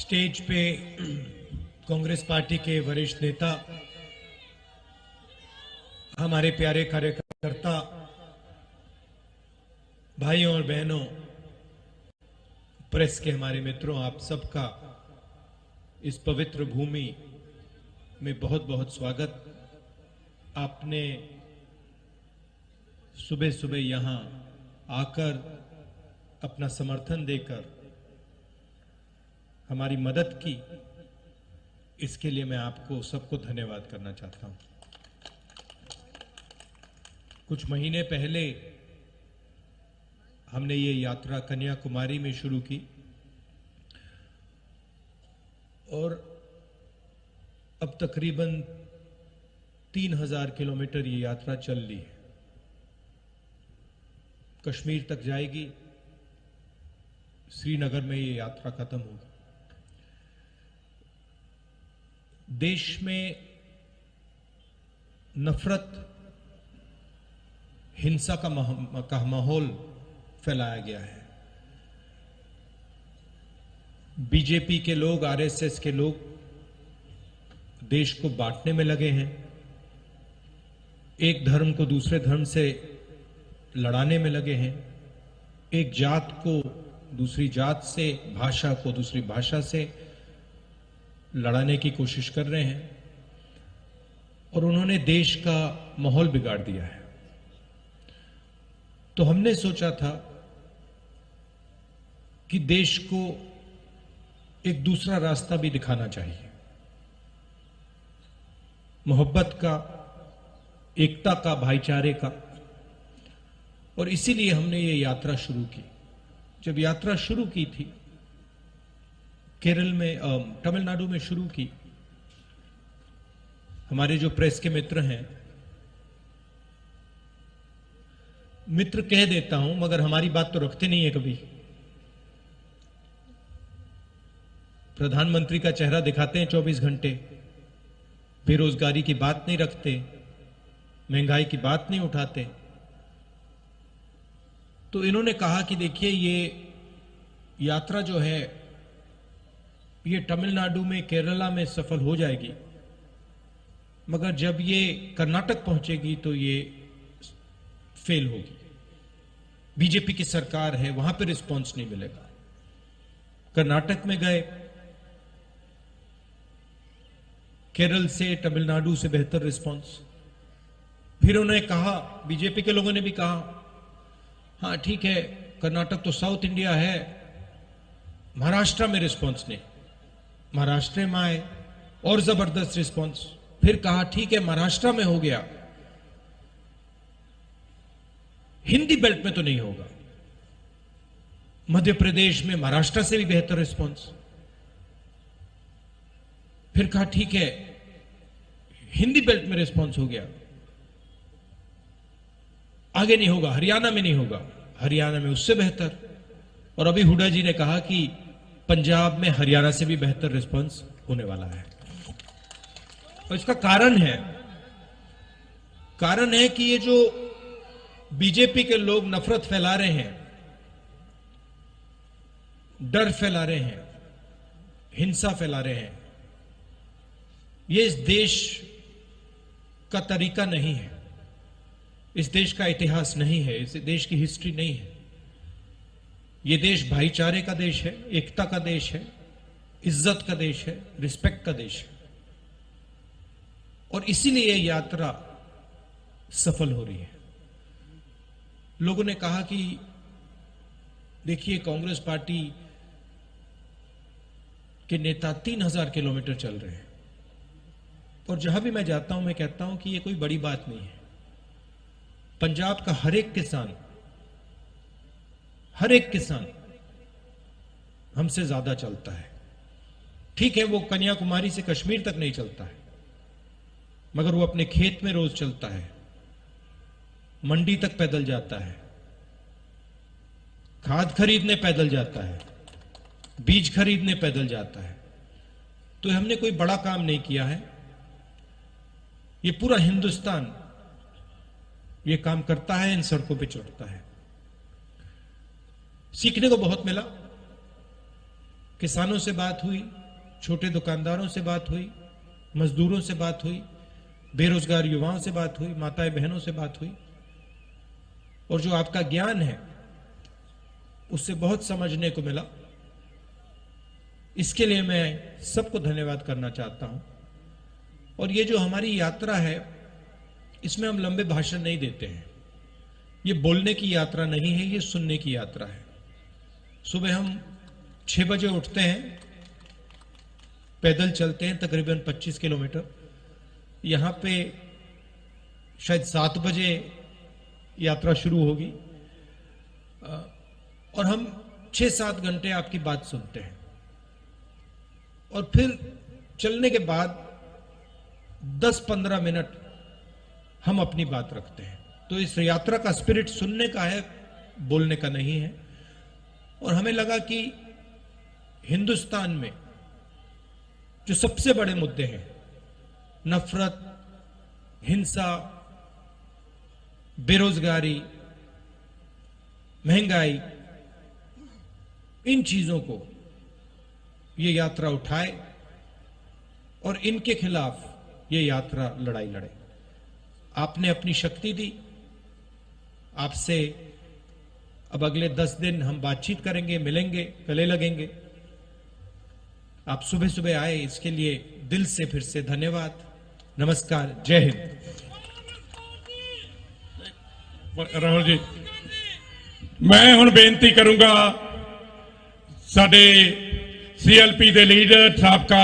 Stage पे Congress party के वरिष्ठ नेता, हमारे प्यारे कार्यकर्ता भाइयों और बहनों, प्रेस के हमारे मित्रों, आप सबका इस पवित्र भूमि में बहुत बहुत स्वागत। आपने सुबह सुबह यहां आकर अपना समर्थन देकर हमारी मदद की, इसके लिए मैं आपको सबको धन्यवाद करना चाहता हूं। कुछ महीने पहले हमने ये यात्रा कन्याकुमारी में शुरू की और अब तकरीबन 3000 किलोमीटर ये यात्रा चल ली है। कश्मीर तक जाएगी, श्रीनगर में ये यात्रा खत्म होगी। देश में नफरत, हिंसा का माहौल फैलाया गया है। बीजेपी के लोग, आरएसएस के लोग देश को बांटने में लगे हैं, एक धर्म को दूसरे धर्म से लड़ाने में लगे हैं, एक जात को दूसरी जात से, भाषा को दूसरी भाषा से लड़ाने की कोशिश कर रहे हैं और उन्होंने देश का माहौल बिगाड़ दिया है। तो हमने सोचा था कि देश को एक दूसरा रास्ता भी दिखाना चाहिए, मोहब्बत का, एकता का, भाईचारे का। और इसीलिए हमने ये यात्रा शुरू की। जब यात्रा शुरू की थी, केरल में, तमिलनाडु में शुरू की, हमारे जो प्रेस के मित्र हैं, मित्र कह देता हूं मगर हमारी बात तो रखते नहीं है कभी। प्रधानमंत्री का चेहरा दिखाते हैं 24 घंटे, बेरोजगारी की बात नहीं रखते, महंगाई की बात नहीं उठाते। तो इन्होंने कहा कि देखिए, ये यात्रा जो है ये तमिलनाडु में, केरला में सफल हो जाएगी, मगर जब ये कर्नाटक पहुंचेगी तो ये फेल होगी। बीजेपी की सरकार है, वहां पर रिस्पांस नहीं मिलेगा। कर्नाटक में गए, केरल से, तमिलनाडु से बेहतर रिस्पांस। फिर उन्होंने कहा, बीजेपी के लोगों ने भी कहा, हाँ ठीक है, कर्नाटक तो साउथ इंडिया है, महाराष्ट्र में रिस्पांस नहीं। महाराष्ट्र में आए और जबरदस्त रिस्पांस। फिर कहा ठीक है, महाराष्ट्र में हो गया, हिंदी बेल्ट में तो नहीं होगा। मध्य प्रदेश में महाराष्ट्र से भी बेहतर रिस्पांस। फिर कहा ठीक है, हिंदी बेल्ट में रिस्पांस हो गया, आगे नहीं होगा, हरियाणा में नहीं होगा, हरियाणा में उससे बेहतर। और अभी हुड्डा जी ने कहा कि पंजाब में हरियाणा से भी बेहतर रिस्पांस होने वाला है। और इसका कारण है कि ये जो बीजेपी के लोग नफरत फैला रहे हैं, डर फैला रहे हैं, हिंसा फैला रहे हैं, ये इस देश का तरीका नहीं है, इस देश का इतिहास नहीं है, इस देश की हिस्ट्री नहीं है। ये देश भाईचारे का देश है, एकता का देश है, इज्जत का देश है, रिस्पेक्ट का देश है। और इसीलिए ये यात्रा सफल हो रही है। लोगों ने कहा कि देखिए, कांग्रेस पार्टी के नेता 3000 किलोमीटर चल रहे हैं। और जहां भी मैं जाता हूं, मैं कहता हूं कि ये कोई बड़ी बात नहीं है। पंजाब का हर एक किसान हमसे ज्यादा चलता है। ठीक है, वो कन्याकुमारी से कश्मीर तक नहीं चलता है, मगर वो अपने खेत में रोज चलता है, मंडी तक पैदल जाता है, खाद खरीदने पैदल जाता है, बीज खरीदने पैदल जाता है। तो हमने कोई बड़ा काम नहीं किया है, ये पूरा हिंदुस्तान ये काम करता है, इन सड़कों पे चढ़ता है। सीखने को बहुत मिला। किसानों से बात हुई, छोटे दुकानदारों से बात हुई, मजदूरों से बात हुई, बेरोजगार युवाओं से बात हुई, माताएं बहनों से बात हुई। और जो आपका ज्ञान है उससे बहुत समझने को मिला। इसके लिए मैं सबको धन्यवाद करना चाहता हूं। और ये जो हमारी यात्रा है, इसमें हम लंबे भाषण नहीं देते हैं। ये बोलने की यात्रा नहीं है, ये सुनने की यात्रा है। सुबह हम 6 बजे उठते हैं, पैदल चलते हैं तकरीबन 25 किलोमीटर। यहां पे शायद 7 बजे यात्रा शुरू होगी और हम 6-7 घंटे आपकी बात सुनते हैं। और फिर चलने के बाद 10-15 मिनट हम अपनी बात रखते हैं। तो इस यात्रा का स्पिरिट सुनने का है, बोलने का नहीं है। और हमें लगा कि हिंदुस्तान में जो सबसे बड़े मुद्दे हैं, नफरत, हिंसा, बेरोजगारी, महंगाई, इन चीजों को ये यात्रा उठाए और इनके खिलाफ ये यात्रा लड़ाई लड़े। आपने अपनी शक्ति दी। आपसे अब अगले 10 दिन हम बातचीत करेंगे, मिलेंगे, गले लगेंगे। आप सुबह सुबह आए, इसके लिए दिल से फिर से धन्यवाद। नमस्कार, जय हिंद। राहुल जी, मैं हुण बेनती करूंगा साडे CLP दे लीडर साबका